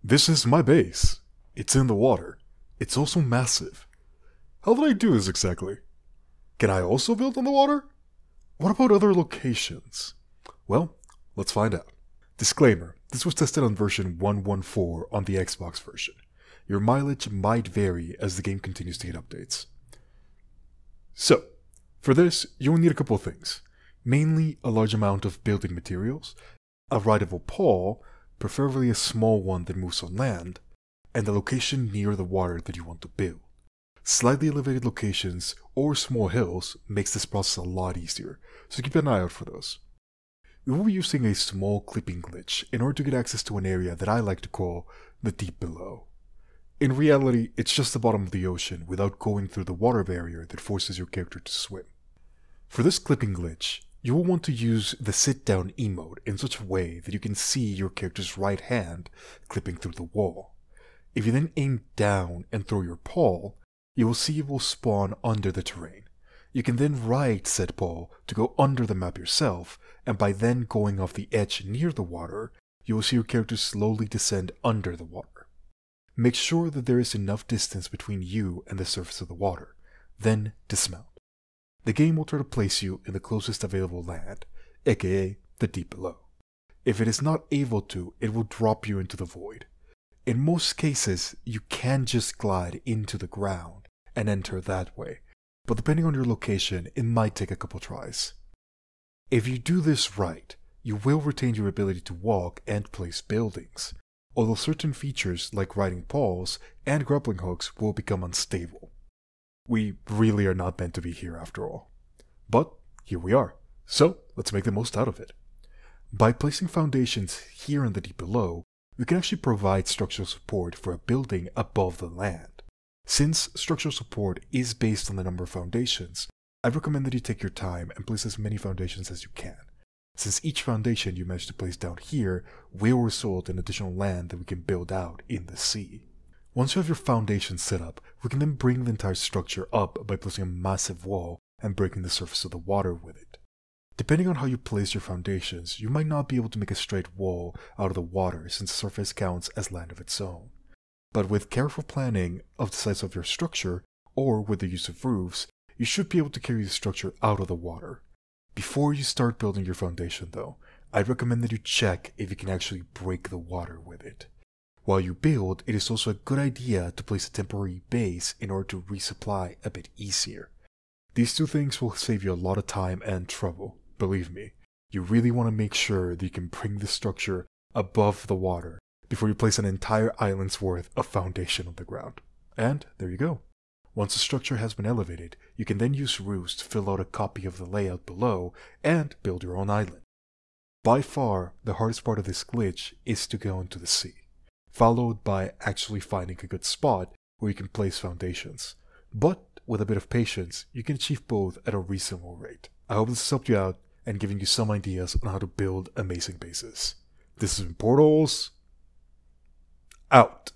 This is my base. It's in the water. It's also massive. How did I do this exactly? Can I also build on the water? What about other locations? Well, let's find out. Disclaimer, this was tested on version 1.14 on the Xbox version. Your mileage might vary as the game continues to get updates. So, for this, you'll need a couple of things. Mainly a large amount of building materials, a rideable paw, preferably a small one that moves on land, and the location near the water that you want to build. Slightly elevated locations or small hills makes this process a lot easier, so keep an eye out for those. We will be using a small clipping glitch in order to get access to an area that I like to call the deep below. In reality, it's just the bottom of the ocean without going through the water barrier that forces your character to swim. For this clipping glitch, you will want to use the sit down emote in such a way that you can see your character's right hand clipping through the wall. If you then aim down and throw your paw, you will see it will spawn under the terrain. You can then ride said paw to go under the map yourself, and by then going off the edge near the water, you will see your character slowly descend under the water. Make sure that there is enough distance between you and the surface of the water, then dismount. The game will try to place you in the closest available land, aka the deep below. If it is not able to, it will drop you into the void. In most cases, you can just glide into the ground and enter that way, but depending on your location, it might take a couple tries. If you do this right, you will retain your ability to walk and place buildings, although certain features like riding paws and grappling hooks will become unstable. We really are not meant to be here after all. But here we are, so let's make the most out of it. By placing foundations here in the deep below, we can actually provide structural support for a building above the land. Since structural support is based on the number of foundations, I recommend that you take your time and place as many foundations as you can, since each foundation you manage to place down here will result in additional land that we can build out in the sea. Once you have your foundation set up, we can then bring the entire structure up by placing a massive wall and breaking the surface of the water with it. Depending on how you place your foundations, you might not be able to make a straight wall out of the water since the surface counts as land of its own. But with careful planning of the size of your structure, or with the use of roofs, you should be able to carry the structure out of the water. Before you start building your foundation though, I'd recommend that you check if you can actually break the water with it. While you build, it is also a good idea to place a temporary base in order to resupply a bit easier. These two things will save you a lot of time and trouble. Believe me, you really want to make sure that you can bring the structure above the water before you place an entire island's worth of foundation on the ground. And there you go. Once the structure has been elevated, you can then use roofs to fill out a copy of the layout below and build your own island. By far, the hardest part of this glitch is to go into the sea, followed by actually finding a good spot where you can place foundations. But with a bit of patience, you can achieve both at a reasonable rate. I hope this has helped you out and given you some ideas on how to build amazing bases. This is MrPortals, out.